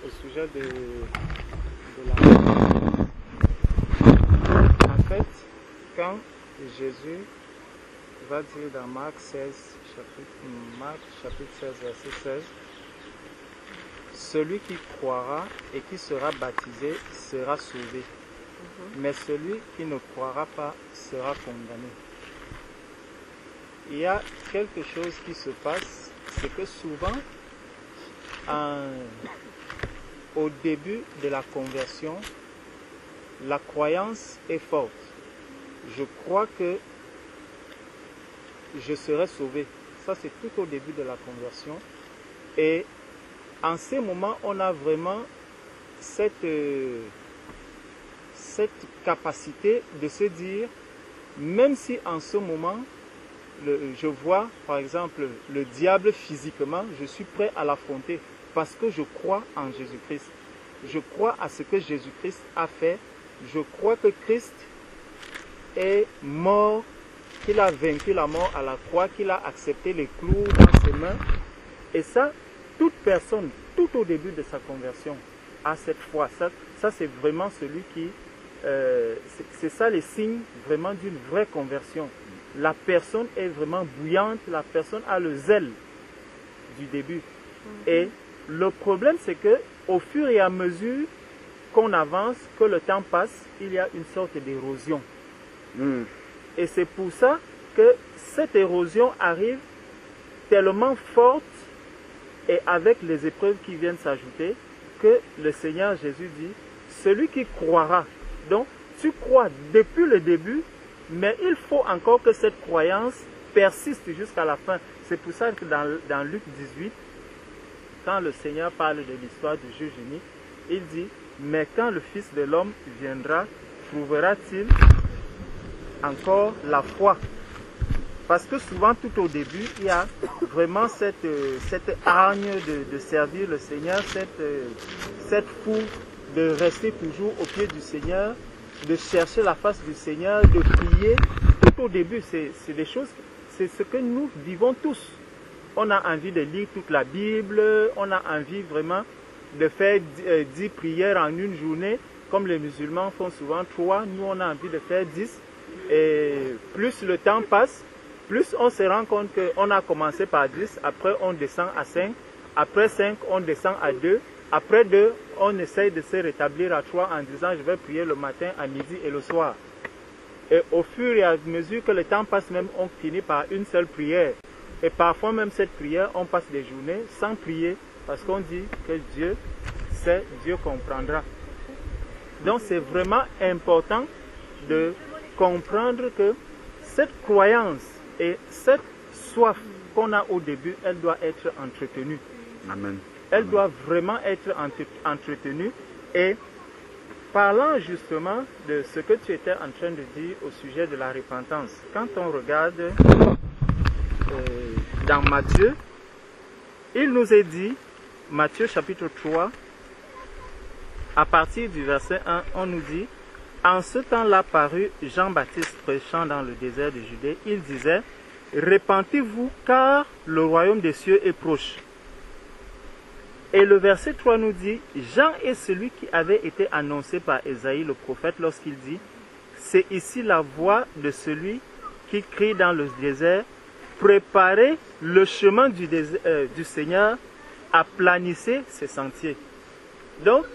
[SPEAKER 3] au sujet de la... En fait, quand Jésus va dire dans Marc 16, chapitre 16, verset 16, celui qui croira et qui sera baptisé sera sauvé, mais celui qui ne croira pas sera condamné. Il y a quelque chose qui se passe, c'est que souvent, au début de la conversion, la croyance est forte. Je crois que je serai sauvé. Ça, c'est tout au début de la conversion. Et en ces moments, on a vraiment cette capacité de se dire, même si en ce moment, je vois, par exemple, le diable physiquement, je suis prêt à l'affronter parce que je crois en Jésus-Christ. Je crois à ce que Jésus-Christ a fait. Je crois que Christ est mort, qu'il a vaincu la mort à la croix, qu'il a accepté les clous dans ses mains. Et ça, toute personne, tout au début de sa conversion, a cette foi. Ça c'est vraiment celui qui... c'est ça les signes vraiment d'une vraie conversion. La personne est vraiment bouillante, la personne a le zèle du début. Et le problème, c'est que au fur et à mesure qu'on avance, que le temps passe, il y a une sorte d'érosion. Et c'est pour ça que cette érosion arrive tellement forte et avec les épreuves qui viennent s'ajouter, que le Seigneur Jésus dit, celui qui croira, donc tu crois depuis le début, mais il faut encore que cette croyance persiste jusqu'à la fin. C'est pour ça que dans Luc 18, quand le Seigneur parle de l'histoire du juge unique, il dit, mais quand le Fils de l'homme viendra, trouvera-t-il encore la foi? Parce que souvent, tout au début, il y a vraiment cette hargne de servir le Seigneur, cette fougue de rester toujours au pied du Seigneur, de chercher la face du Seigneur, de prier. Tout au début, c'est des choses, c'est ce que nous vivons tous. On a envie de lire toute la Bible, on a envie vraiment de faire 10 prières en une journée, comme les musulmans font souvent 3, nous on a envie de faire 10. Et plus le temps passe, plus on se rend compte qu'on a commencé par 10, après on descend à 5, après 5 on descend à 2, après 2 on essaye de se rétablir à 3 en disant je vais prier le matin, à midi et le soir. Et au fur et à mesure que le temps passe, même on finit par une seule prière. Et parfois même cette prière, on passe des journées sans prier parce qu'on dit que Dieu sait, Dieu comprendra. Donc c'est vraiment important de comprendre que cette croyance et cette soif qu'on a au début, elle doit être entretenue.
[SPEAKER 1] Amen.
[SPEAKER 3] Elle doit vraiment être entretenue. Et parlant justement de ce que tu étais en train de dire au sujet de la repentance, quand on regarde dans Matthieu, il nous est dit, Matthieu chapitre 3, à partir du verset 1, on nous dit, en ce temps-là parut Jean-Baptiste prêchant dans le désert de Judée, il disait, repentez-vous car le royaume des cieux est proche. Et le verset 3 nous dit, Jean est celui qui avait été annoncé par Ésaïe le prophète lorsqu'il dit, c'est ici la voix de celui qui crie dans le désert, préparez le chemin du Seigneur, aplanissez ses sentiers. Donc,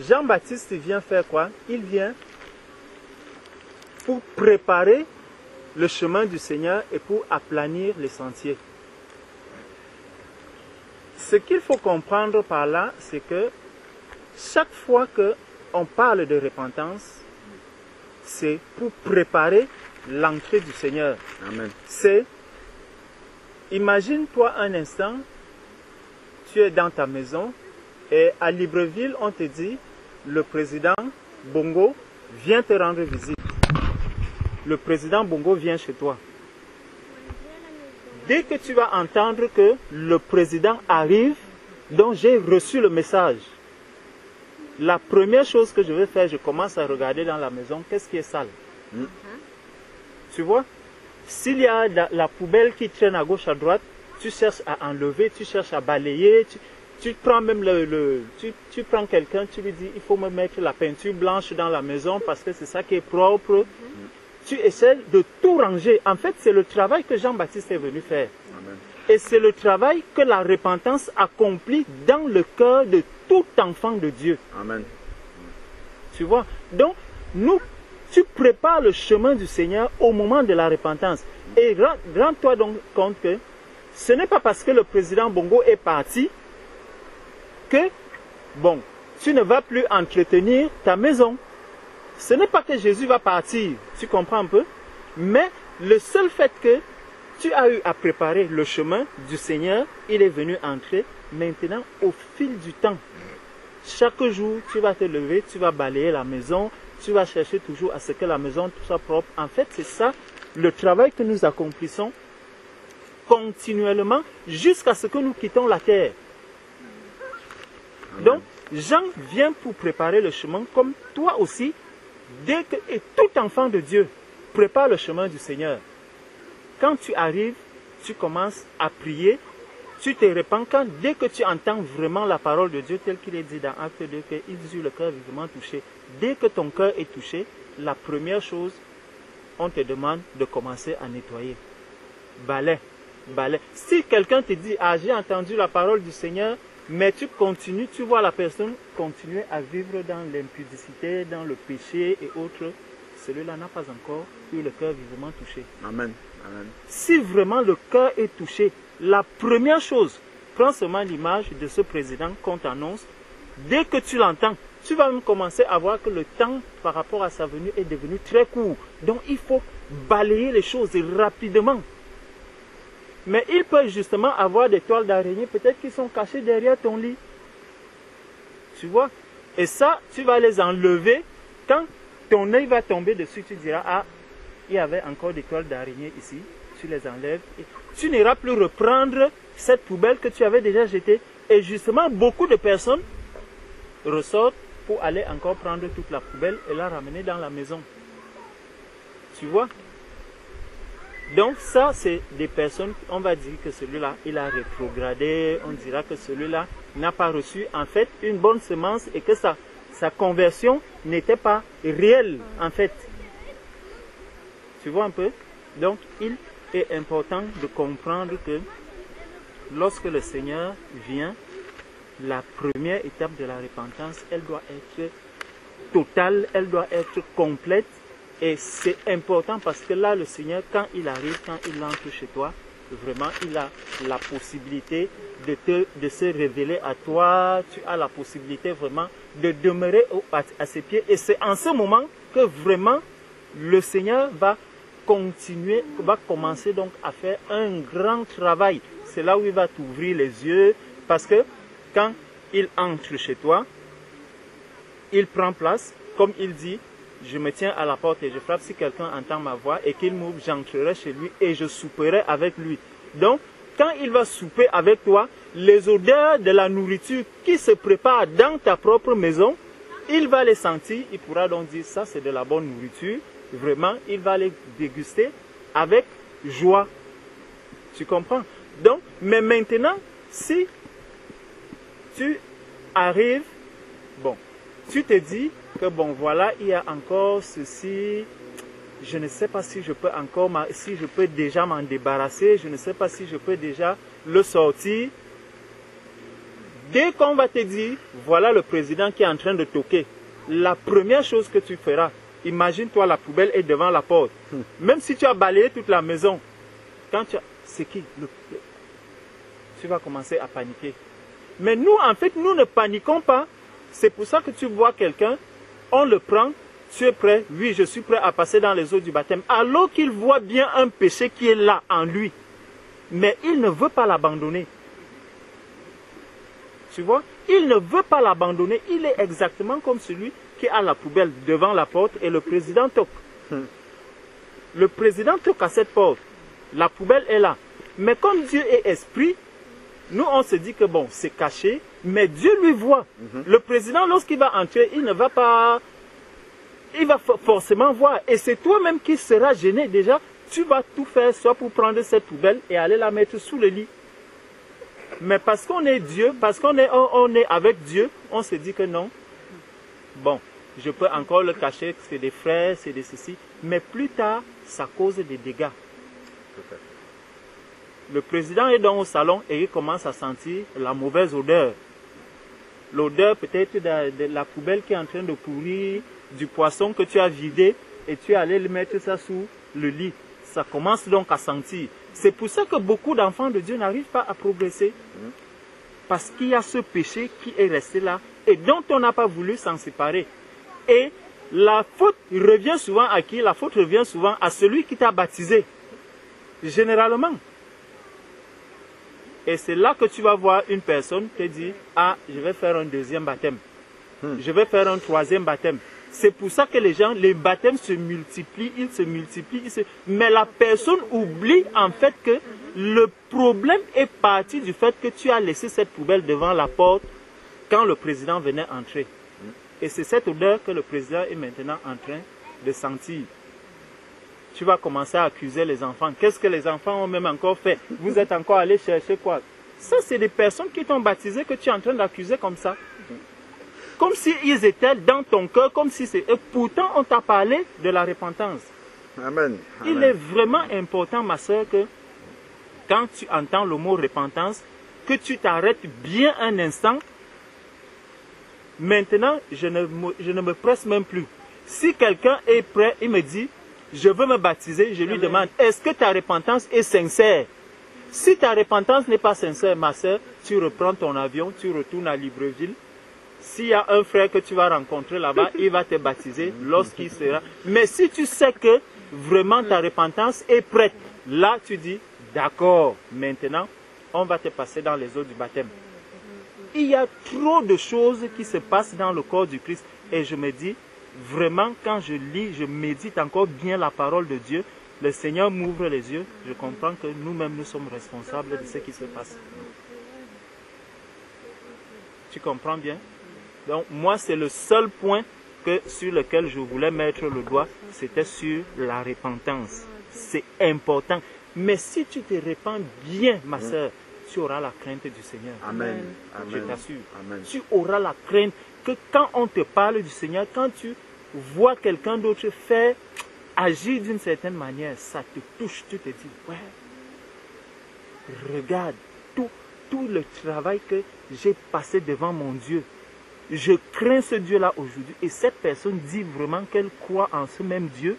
[SPEAKER 3] Jean-Baptiste vient faire quoi? Il vient pour préparer le chemin du Seigneur et pour aplanir les sentiers. Ce qu'il faut comprendre par là, c'est que chaque fois qu'on parle de repentance, c'est pour préparer l'entrée du Seigneur.
[SPEAKER 1] Amen.
[SPEAKER 3] C'est, imagine-toi un instant, tu es dans ta maison et à Libreville, on te dit, le président Bongo vient te rendre visite. Le président Bongo vient chez toi. Dès que tu vas entendre que le président arrive, donc j'ai reçu le message, la première chose que je vais faire, je commence à regarder dans la maison, qu'est-ce qui est sale. Tu vois, s'il y a la poubelle qui traîne à gauche, à droite, tu cherches à enlever, tu cherches à balayer, tu prends même tu prends quelqu'un, tu lui dis, il faut me mettre la peinture blanche dans la maison parce que c'est ça qui est propre. Tu essaies de tout ranger. En fait, c'est le travail que Jean-Baptiste est venu faire.
[SPEAKER 1] Amen.
[SPEAKER 3] Et c'est le travail que la repentance accomplit dans le cœur de tout enfant de Dieu.
[SPEAKER 1] Amen.
[SPEAKER 3] Tu vois? Donc, tu prépares le chemin du Seigneur au moment de la repentance. Et rends-toi donc compte que ce n'est pas parce que le président Bongo est parti que, bon, tu ne vas plus entretenir ta maison. Ce n'est pas que Jésus va partir, tu comprends un peu, mais le seul fait que tu as eu à préparer le chemin du Seigneur, il est venu entrer. Maintenant, au fil du temps, chaque jour, tu vas te lever, tu vas balayer la maison, tu vas chercher toujours à ce que la maison soit propre. En fait, c'est ça le travail que nous accomplissons continuellement jusqu'à ce que nous quittons la terre. Donc, Jean vient pour préparer le chemin comme toi aussi. Et tout enfant de Dieu prépare le chemin du Seigneur. Quand tu arrives, tu commences à prier, tu te répands. Dès que tu entends vraiment la parole de Dieu telle qu'il est dit dans Acte 2, qu'ils eurent le cœur vivement touché. Dès que ton cœur est touché, la première chose, on te demande de commencer à nettoyer. Balai. Si quelqu'un te dit, ah, j'ai entendu la parole du Seigneur, mais tu continues, tu vois la personne continuer à vivre dans l'impudicité, dans le péché et autres, celui-là n'a pas encore eu le cœur vivement touché.
[SPEAKER 1] Amen. Amen.
[SPEAKER 3] Si vraiment le cœur est touché, la première chose, prends seulement l'image de ce président qu'on t'annonce, dès que tu l'entends, tu vas même commencer à voir que le temps par rapport à sa venue est devenu très court. Donc il faut balayer les choses rapidement. Mais il peut justement avoir des toiles d'araignée, peut-être qui sont cachées derrière ton lit. Tu vois? Et ça, tu vas les enlever. Quand ton œil va tomber dessus, tu diras, ah, il y avait encore des toiles d'araignée ici. Tu les enlèves. Et tu n'iras plus reprendre cette poubelle que tu avais déjà jetée. Et justement, beaucoup de personnes ressortent pour aller encore prendre toute la poubelle et la ramener dans la maison. Tu vois? Donc ça, c'est des personnes, on va dire que celui-là, il a rétrogradé, on dira que celui-là n'a pas reçu en fait une bonne semence et que sa conversion n'était pas réelle en fait. Tu vois un peu? Donc il est important de comprendre que lorsque le Seigneur vient, la première étape de la repentance, elle doit être totale, elle doit être complète. Et c'est important parce que là, le Seigneur, quand il arrive, quand il entre chez toi, vraiment, il a la possibilité de se révéler à toi. Tu as la possibilité vraiment de demeurer à ses pieds. Et c'est en ce moment que vraiment le Seigneur va continuer, va commencer donc à faire un grand travail. C'est là où il va t'ouvrir les yeux. Parce que quand il entre chez toi, il prend place, comme il dit, je me tiens à la porte et je frappe. Si quelqu'un entend ma voix et qu'il m'ouvre, j'entrerai chez lui et je souperai avec lui. Donc, quand il va souper avec toi, les odeurs de la nourriture qui se prépare dans ta propre maison, il va les sentir. Il pourra donc dire, ça c'est de la bonne nourriture. Vraiment, il va les déguster avec joie. Tu comprends? Donc, mais maintenant, si tu arrives, bon, tu te dis que bon voilà, il y a encore ceci, je ne sais pas si je peux encore, si je peux déjà m'en débarrasser, je ne sais pas si je peux déjà le sortir. Dès qu'on va te dire, voilà le président qui est en train de toquer, la première chose que tu feras, imagine-toi la poubelle est devant la porte. Même si tu as balayé toute la maison, quand tu as, c'est qui? Tu vas commencer à paniquer. Mais nous, en fait, nous ne paniquons pas. C'est pour ça que tu vois quelqu'un, on le prend, tu es prêt, oui, je suis prêt à passer dans les eaux du baptême, alors qu'il voit bien un péché qui est là en lui. Mais il ne veut pas l'abandonner. Tu vois, il ne veut pas l'abandonner. Il est exactement comme celui qui a la poubelle devant la porte et le président toque. Le président toque à cette porte. La poubelle est là. Mais comme Dieu est esprit, nous on se dit que bon, c'est caché, mais Dieu lui voit. Le président, lorsqu'il va entrer, il ne va pas... Il va forcément voir. Et c'est toi-même qui seras gêné déjà. Tu vas tout faire, soit pour prendre cette poubelle et aller la mettre sous le lit. Mais parce qu'on est Dieu, parce qu'on est, on est avec Dieu, on se dit que non. Bon, je peux encore le cacher, c'est des frères, c'est des ceci. Mais plus tard, ça cause des dégâts. Le président est dans au salon et il commence à sentir la mauvaise odeur. L'odeur peut-être de la poubelle qui est en train de pourrir, du poisson que tu as vidé et tu es allé le mettre ça sous le lit. Ça commence donc à sentir. C'est pour ça que beaucoup d'enfants de Dieu n'arrivent pas à progresser. Parce qu'il y a ce péché qui est resté là et dont on n'a pas voulu s'en séparer. Et la faute revient souvent à qui? La faute revient souvent à celui qui t'a baptisé. Généralement. Et c'est là que tu vas voir une personne qui dit, ah, je vais faire un deuxième baptême. Je vais faire un troisième baptême. C'est pour ça que les gens, les baptêmes se multiplient, ils se multiplient. Mais la personne oublie en fait que le problème est parti du fait que tu as laissé cette poubelle devant la porte quand le président venait entrer. Et c'est cette odeur que le président est maintenant en train de sentir. Tu vas commencer à accuser les enfants. Qu'est-ce que les enfants ont même encore fait? Vous êtes encore allé chercher quoi? Ça, c'est des personnes qui t'ont baptisé que tu es en train d'accuser comme ça. Comme s'ils étaient dans ton cœur, comme si c'est... Et pourtant, on t'a parlé de la repentance.
[SPEAKER 1] Amen.
[SPEAKER 3] Il est vraiment important, ma soeur, que quand tu entends le mot repentance, que tu t'arrêtes bien un instant. Maintenant, je ne me presse même plus. Si quelqu'un est prêt, il me dit, je veux me baptiser, je lui demande, est-ce que ta repentance est sincère? Si ta repentance n'est pas sincère, ma soeur, tu reprends ton avion, tu retournes à Libreville. S'il y a un frère que tu vas rencontrer là-bas, il va te baptiser lorsqu'il sera. Mais si tu sais que vraiment ta repentance est prête, là tu dis, d'accord, maintenant, on va te passer dans les eaux du baptême. Il y a trop de choses qui se passent dans le corps du Christ. Et je me dis, vraiment, quand je lis, je médite encore bien la parole de Dieu, le Seigneur m'ouvre les yeux, je comprends que nous-mêmes, nous sommes responsables de ce qui se passe. Tu comprends bien? Donc, moi, c'est le seul point sur lequel je voulais mettre le doigt, c'était sur la repentance. C'est important. Mais si tu te repens bien, ma soeur, tu auras la crainte du Seigneur.
[SPEAKER 1] Amen.
[SPEAKER 3] Je t'assure.
[SPEAKER 1] Amen.
[SPEAKER 3] Tu auras la crainte que quand on te parle du Seigneur, quand tu vois quelqu'un d'autre faire, agir d'une certaine manière, ça te touche, tu te dis, ouais, regarde, tout le travail que j'ai passé devant mon Dieu. Je crains ce Dieu-là aujourd'hui. Et cette personne dit vraiment qu'elle croit en ce même Dieu.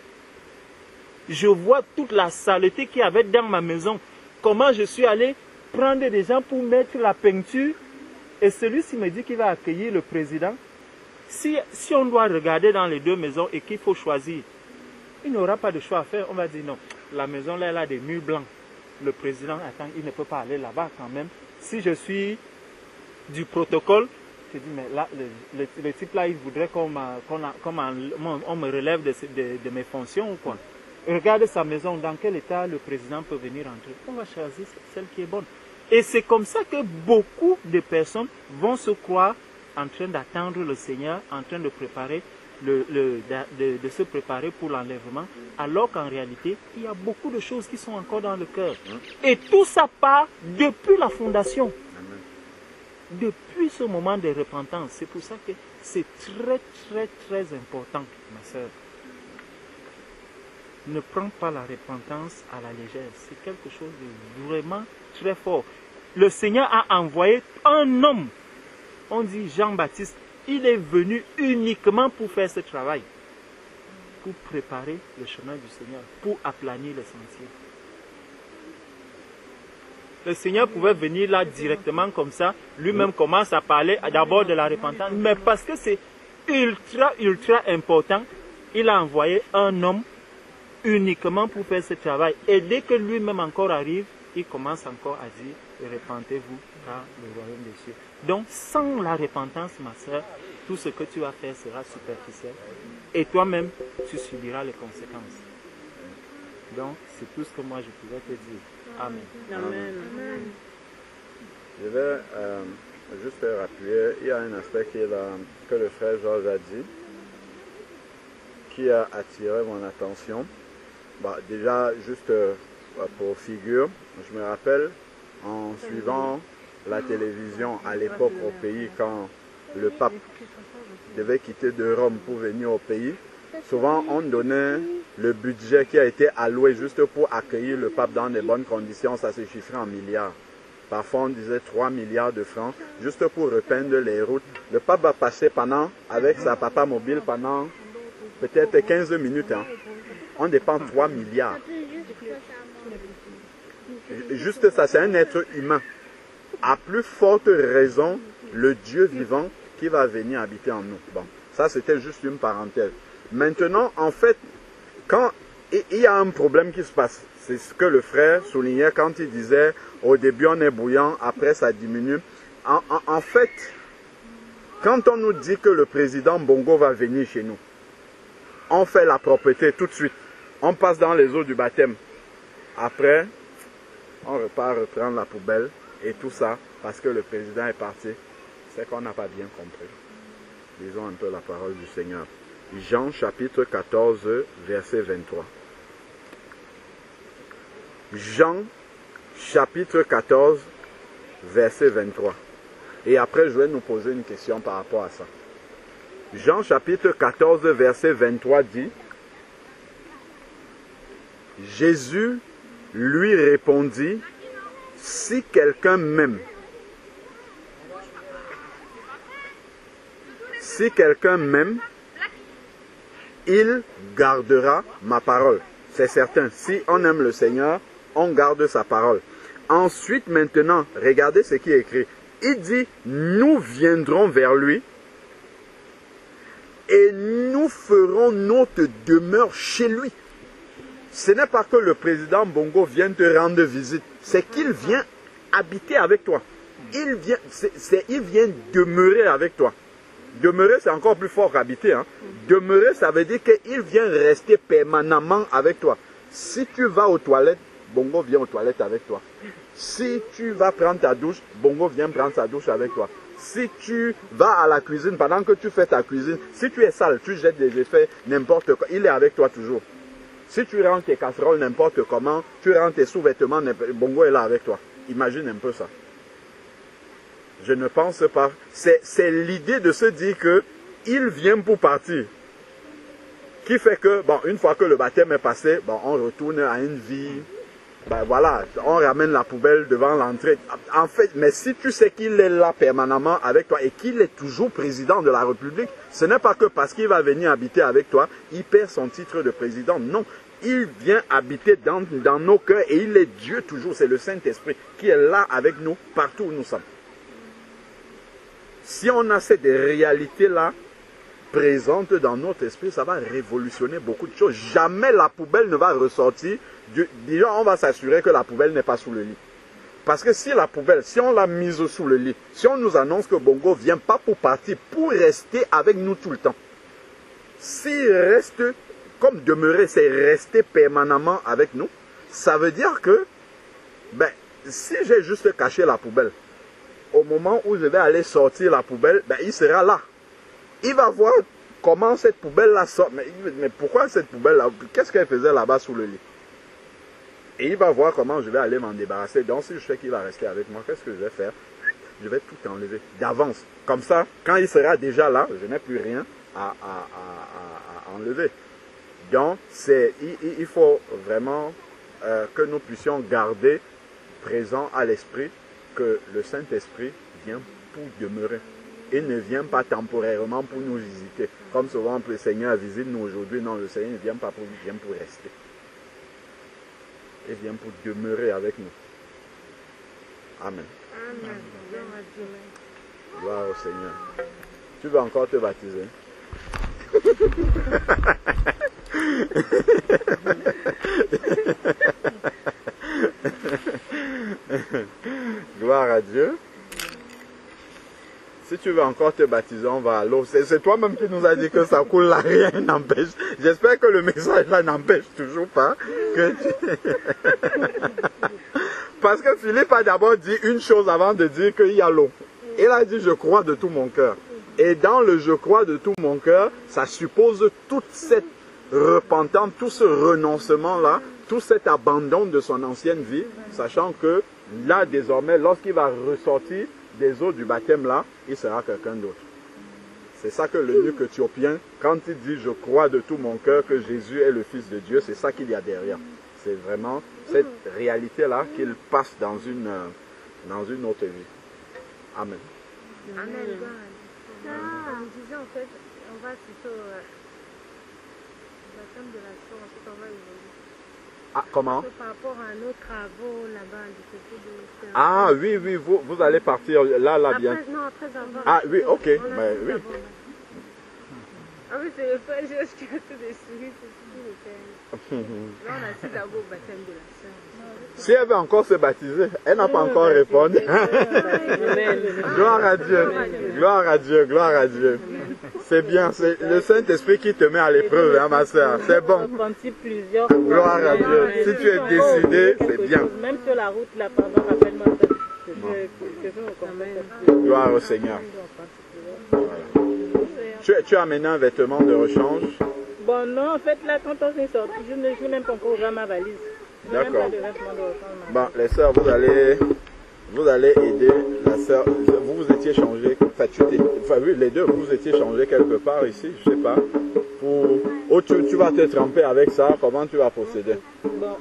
[SPEAKER 3] Je vois toute la saleté qu'il y avait dans ma maison. Comment je suis allé prendre des gens pour mettre la peinture. Et celui-ci me dit qu'il va accueillir le président. Si on doit regarder dans les deux maisons et qu'il faut choisir, il n'aura pas de choix à faire. On va dire non, la maison là, elle a des murs blancs. Le président, attends, il ne peut pas aller là-bas quand même. Si je suis du protocole, je dis, mais là, le type là, il voudrait qu'on me relève de mes fonctions ou quoi. Regarde sa maison, dans quel état le président peut venir entrer. On va choisir celle qui est bonne. Et c'est comme ça que beaucoup de personnes vont se croire en train d'attendre le Seigneur, en train de préparer, de se préparer pour l'enlèvement, alors qu'en réalité, il y a beaucoup de choses qui sont encore dans le cœur. Et tout ça part depuis la fondation. Depuis ce moment de repentance. C'est pour ça que c'est très, très, très important, ma soeur. Ne prends pas la repentance à la légère. C'est quelque chose de vraiment très fort. Le Seigneur a envoyé un homme. On dit Jean-Baptiste. Il est venu uniquement pour faire ce travail. Pour préparer le chemin du Seigneur. Pour aplanir les sentiers. Le Seigneur pouvait venir là directement comme ça. Lui-même commence à parler d'abord de la repentance. Mais parce que c'est ultra, ultra important, il a envoyé un homme uniquement pour faire ce travail. Et dès que lui-même encore arrive, il commence encore à dire, repentez-vous car le royaume des cieux. Donc, sans la repentance, ma soeur, tout ce que tu vas faire sera superficiel. Et toi-même, tu subiras les conséquences. Donc, c'est tout ce que moi je pouvais te dire. Amen.
[SPEAKER 2] Amen.
[SPEAKER 1] Je vais juste rappeler, il y a un aspect que le frère Georges a dit, qui a attiré mon attention. Bah, déjà, juste pour figure, je me rappelle, en suivant la télévision à l'époque au pays, quand le pape devait quitter de Rome pour venir au pays, souvent on donnait le budget qui a été alloué juste pour accueillir le pape dans de bonnes conditions, ça se chiffrait en milliards. Parfois on disait 3 milliards de francs, juste pour repeindre les routes. Le pape va passer avec sa papa mobile pendant peut-être 15 minutes. Hein. On dépense 3 milliards. Juste ça, c'est un être humain. À plus forte raison, le Dieu vivant qui va venir habiter en nous. Bon, ça c'était juste une parenthèse. Maintenant, en fait, quand il y a un problème qui se passe, c'est ce que le frère soulignait quand il disait au début on est bouillant, après ça diminue. En fait, quand on nous dit que le président Bongo va venir chez nous, on fait la propreté tout de suite. On passe dans les eaux du baptême. Après, on repart reprendre la poubelle et tout ça parce que le président est parti. C'est qu'on n'a pas bien compris. Lisons un peu la parole du Seigneur. Jean chapitre 14, verset 23. Jean chapitre 14, verset 23. Et après, je vais nous poser une question par rapport à ça. Jean chapitre 14, verset 23 dit, Jésus lui répondit, si quelqu'un m'aime, il gardera ma parole. C'est certain, si on aime le Seigneur, on garde sa parole. Ensuite, maintenant, regardez ce qui est écrit. Il dit, nous viendrons vers lui et nous ferons notre demeure chez lui. Ce n'est pas que le président Bongo vient te rendre visite, c'est qu'il vient habiter avec toi. Il vient demeurer avec toi. Demeurer, c'est encore plus fort qu'habiter. Hein. Demeurer, ça veut dire qu'il vient rester permanemment avec toi. Si tu vas aux toilettes, Bongo vient aux toilettes avec toi. Si tu vas prendre ta douche, Bongo vient prendre sa douche avec toi. Si tu vas à la cuisine, pendant que tu fais ta cuisine, si tu es sale, tu jettes des effets, n'importe quoi, il est avec toi toujours. Si tu rends tes casseroles n'importe comment, tu rends tes sous-vêtements, Bongo est là avec toi. Imagine un peu ça. Je ne pense pas. C'est l'idée de se dire que il vient pour partir. Qui fait que, bon, une fois que le baptême est passé, bon, on retourne à une vie ben voilà, on ramène la poubelle devant l'entrée. En fait, mais si tu sais qu'il est là permanemment avec toi et qu'il est toujours président de la République, ce n'est pas que parce qu'il va venir habiter avec toi, il perd son titre de président. Non, il vient habiter dans nos cœurs et il est Dieu toujours. C'est le Saint-Esprit qui est là avec nous partout où nous sommes. Si on a cette réalité-là présente dans notre esprit, ça va révolutionner beaucoup de choses. Jamais la poubelle ne va ressortir. Déjà, on va s'assurer que la poubelle n'est pas sous le lit. Parce que si la poubelle, si on l'a mise sous le lit, si on nous annonce que Bongo ne vient pas pour partir, pour rester avec nous tout le temps, s'il reste, comme demeurer, c'est rester permanemment avec nous, ça veut dire que, ben, si j'ai juste caché la poubelle, au moment où je vais aller sortir la poubelle, ben, il sera là. Il va voir comment cette poubelle-là sort. Mais pourquoi cette poubelle-là? Qu'est-ce qu'elle faisait là-bas sous le lit? Et il va voir comment je vais aller m'en débarrasser. Donc si je sais qu'il va rester avec moi, qu'est-ce que je vais faire? Je vais tout enlever d'avance. Comme ça, quand il sera déjà là, je n'ai plus rien à enlever. Donc il faut vraiment que nous puissions garder présent à l'esprit que le Saint-Esprit vient pour demeurer. Il ne vient pas temporairement pour nous visiter. Comme souvent le Seigneur visite nous aujourd'hui. Non, le Seigneur ne vient pas pour nous, il vient pour rester. Il vient pour demeurer avec nous. Amen.
[SPEAKER 2] Amen.
[SPEAKER 1] Gloire au Seigneur. Tu veux encore te baptiser? Gloire à Dieu. Si tu veux encore te baptiser, on va à l'eau. C'est toi-même qui nous a dit que ça coule là, rien n'empêche. J'espère que le message là n'empêche toujours pas que Parce que Philippe a d'abord dit une chose avant de dire qu'il y a l'eau. Il a dit je crois de tout mon cœur. Et dans le je crois de tout mon cœur, ça suppose toute cette repentance, tout ce renoncement là, tout cet abandon de son ancienne vie, sachant que là désormais, lorsqu'il va ressortir des eaux du baptême là, il sera quelqu'un d'autre. C'est ça que l'eunuque éthiopien, quand il dit je crois de tout mon cœur que Jésus est le Fils de Dieu, c'est ça qu'il y a derrière. C'est vraiment cette réalité là qu'il passe dans une autre vie. Amen.
[SPEAKER 2] Amen. On disait en fait, on va plutôt baptême de la soeur, ensuite on va évoluer.
[SPEAKER 1] Ah, comment?
[SPEAKER 2] Par rapport à nos travaux là-bas, du côté de...
[SPEAKER 1] Ah oui, oui, vous allez partir là,
[SPEAKER 2] après,
[SPEAKER 1] bien.
[SPEAKER 2] Non, après avoir...
[SPEAKER 1] Ah oui, ok.
[SPEAKER 2] Mais
[SPEAKER 1] Oui.
[SPEAKER 2] Ah oui, c'est le frère, je suis un peu déçu. Là, on a su d'abord au baptême de la soeur.
[SPEAKER 1] Si elle veut encore se baptiser, elle n'a pas encore répondu. Gloire à Dieu. Gloire à Dieu, gloire à Dieu. C'est bien, c'est le Saint-Esprit qui te met à l'épreuve, hein, ma soeur. C'est bon. Gloire à Dieu. Si tu es décidé, c'est bien.
[SPEAKER 4] Même sur la route, là, pardon, rappelle-moi ça.
[SPEAKER 1] Gloire au Seigneur. Tu as amené un vêtement de rechange?
[SPEAKER 4] Bon, non, en fait, là, quand on est sorti, je ne joue même pas encore ouvrir ma valise.
[SPEAKER 1] D'accord. Bon, les sœurs, vous allez aider la sœur. Vous étiez changés, oui, les deux, vous étiez changés quelque part ici, je sais pas. Tu vas te tremper avec ça, comment tu vas procéder?
[SPEAKER 4] Bon,